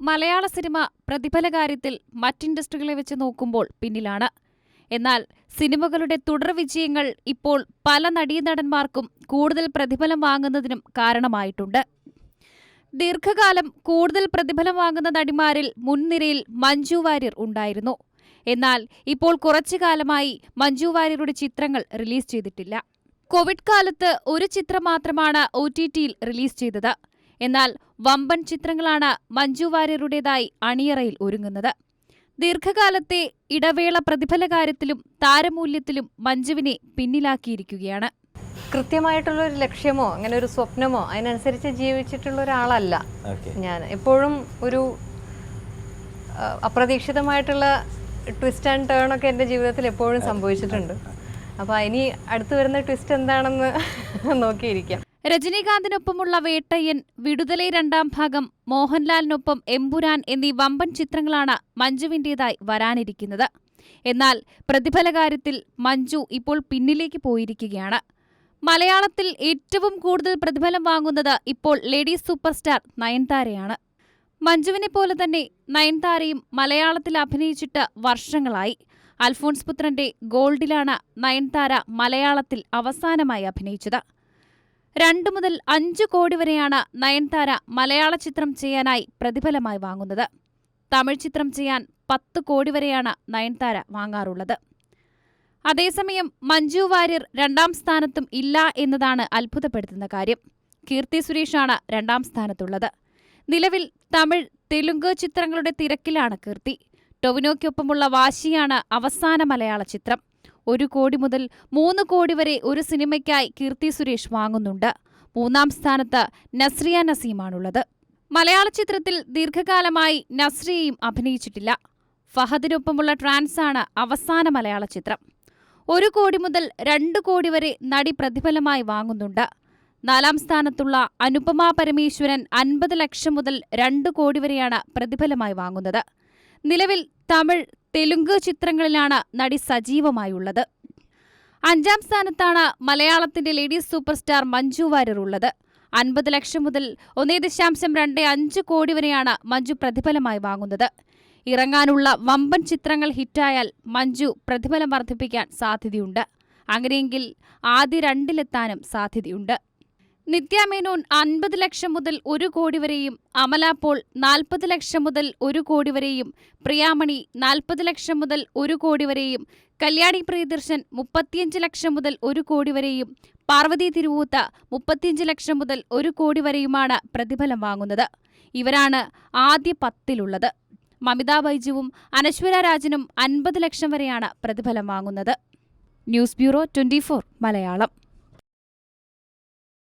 മലയാള cinema പ്രതിഫലകാര്യത്തിൽ മറ്റിൻഡസ്ട്രികളെ വെച്ച് നോക്കുമ്പോൾ പിന്നിലാണ്. എന്നാൽ സിനിമകളുടെ തുടർ വിജയങ്ങൾ ഇപ്പോൾ പല നടീനടന്മാർക്കും കൂടുതൽ പ്രതിഫലം വാങ്ങുന്നതിനും കാരണമായിട്ടുണ്ട്. ദീർഘകാലം കൂടുതൽ പ്രതിഫലം വാങ്ങുന്ന നടിമാരിൽ മുൻനിരയിൽ മഞ്ജു വാര്യർ ഉണ്ടായിരുന്നു. എന്നാൽ ഇപ്പോൾ കുറച്ചു കാലമായി മഞ്ജു വാര്യരുടെ ചിത്രങ്ങൾ റിലീസ് ചെയ്തിട്ടില്ല. കോവിഡ് കാലത്ത് ഒരു ചിത്രം മാത്രമാണ് OTTയിൽ റിലീസ് ചെയ്തത്. എന്നാൽ വമ്പൻ ചിത്രങ്ങളാണ് മഞ്ജു വാര്യരുടേതായി അണിയറയിൽ ഒരുങ്ങുന്നത്. ദീർഘകാലത്തെ ഇടവേള പ്രതിഫലകാര്യത്തിലും താരമൂല്യത്തിലും മഞ്ജുവിനെ പിന്നിലാക്കിയിരിക്കുകയാണ്. കൃത്യമായിട്ടുള്ളൊരു ലക്ഷ്യമോ അങ്ങനെ ഒരു സ്വപ്നമോ അതിനനുസരിച്ച് ജീവിച്ചിട്ടുള്ള ഒരാളല്ല ഞാൻ. എപ്പോഴും ഒരു അപ്രതീക്ഷിതമായിട്ടുള്ള ട്വിസ്റ്റ് ആൻഡ് ടേൺ ഒക്കെ എൻ്റെ ജീവിതത്തിൽ എപ്പോഴും സംഭവിച്ചിട്ടുണ്ട്. അപ്പോൾ ഇനി അടുത്ത് വരുന്ന ട്വിസ്റ്റ് എന്താണെന്ന് നോക്കിയിരിക്കാം. രജനീകാന്തിനൊപ്പമുള്ള വേട്ടയ്യൻ, വിടുതലൈ രണ്ടാം ഭാഗം, മോഹൻലാലിനൊപ്പം എമ്പുരാൻ എന്നീ വമ്പൻ ചിത്രങ്ങളാണ് മഞ്ജുവിൻ്റെതായി വരാനിരിക്കുന്നത്. എന്നാൽ പ്രതിഫലകാര്യത്തിൽ മഞ്ജു ഇപ്പോൾ പിന്നിലേക്ക് പോയിരിക്കുകയാണ്. മലയാളത്തിൽ ഏറ്റവും കൂടുതൽ പ്രതിഫലം വാങ്ങുന്നത് ഇപ്പോൾ ലേഡീസ് സൂപ്പർ സ്റ്റാർ നയൻതാരയാണ്. മഞ്ജുവിനെ പോലെ തന്നെ നയൻതാരയും മലയാളത്തിൽ അഭിനയിച്ചിട്ട് വർഷങ്ങളായി. അൽഫോൺസ് പുത്രന്റെ ഗോൾഡിലാണ് നയൻതാര മലയാളത്തിൽ അവസാനമായി അഭിനയിച്ചത്. 2 മുതൽ 5 കോടി വരെയാണ് നയൻതാര മലയാള ചിത്രം ചെയ്യാനായി പ്രതിഫലമായി വാങ്ങുന്നത്. തമിഴ് ചിത്രം ചെയ്യാൻ 10 കോടി വരെയാണ് നയൻതാര വാങ്ങാറുള്ളത്. അതേസമയം മഞ്ജു വാര്യർ 2ാം സ്ഥാനത്തും ഇല്ല എന്നതാണ് അത്ഭുതപ്പെടുത്തുന്ന കാര്യം. കീർത്തി സുരേഷാണ് 2ാം സ്ഥാനത്തുള്ളത്. നിലവിൽ തമിഴ്, തെലുങ്ക് ചിത്രങ്ങളുടെ തിരക്കിലാണ് കീർത്തി. ടൊവിനോയ്ക്കൊപ്പമുള്ള വാശിയാണ് അവസാന മലയാള ചിത്രം. 1 കോടി മുതൽ 3 കോടി വരെ ഒരു സിനിമയ്ക്കായി കീർത്തി സുരേഷ് വാങ്ങുന്നുണ്ട്. 3ാം സ്ഥാനത്ത് നസ്രിയ നസീമാണുള്ളത്. മലയാള ചിത്രത്തിൽ ദീർഘകാലമായി നസ്രിയയും അഭിനയിച്ചിട്ടില്ല. ഫഹദിനൊപ്പമുള്ള ട്രാൻസാണ് അവസാന മലയാള ചിത്രം. 1 കോടി മുതൽ 2 കോടി വരെ നടി പ്രതിഫലമായി വാങ്ങുന്നുണ്ട്. 4ാം സ്ഥാനത്തുള്ള അനുപമ പരമേശ്വരൻ 50 ലക്ഷം മുതൽ 2 കോടി വരെയാണ് പ്രതിഫലമായി വാങ്ങുന്നത്. നിലവിൽ തമിഴ്, തെലുങ്ക് ചിത്രങ്ങളിലാണ് നടി സജീവമായുള്ളത്. 5ാം സ്ഥാനത്താണ് മലയാളത്തിന്റെ ladies super star Manju Warrier ഉള്ളത്. 50 ലക്ഷം മുതൽ 1.25 കോടി വരെയാണ് മഞ്ജു പ്രതിഫലമായി വാങ്ങുന്നത്. ഇറങ്ങാനുള്ള വമ്പൻ ചിത്രങ്ങൾ ഹിറ്റായാൽ മഞ്ജു പ്രതിഫലം വർദ്ധിപ്പിക്കാൻ സാധ്യതയുണ്ട്. അങ്ങനെയെങ്കിൽ ആദ്യ 2-ലെത്താനും സാധ്യതയുണ്ട്. നിത്യ മേനോൻ 50 ലക്ഷം മുതൽ 1 കോടി വരെയും, അമല പോൾ 40 ലക്ഷം മുതൽ 1 കോടി വരെയും, പ്രിയാമണി 40 ലക്ഷം മുതൽ 1 കോടി വരെയും, കല്യാണി പ്രിയദർശൻ 35 ലക്ഷം മുതൽ 1 കോടി വരെയും, പാർവതി തിരുവൂത്ത് 35 ലക്ഷം മുതൽ 1 കോടി വരെയുമാണ് പ്രതിഫലം വാങ്ങുന്നത്. ഇവരാണ് ആദ്യ 10-ലുള്ളത്. മമിത ബൈജുവും അനശ്വര രാജനും 50 ലക്ഷം വരെയാണ് പ്രതിഫലം വാങ്ങുന്നത്. News bureau 24 Malayalam.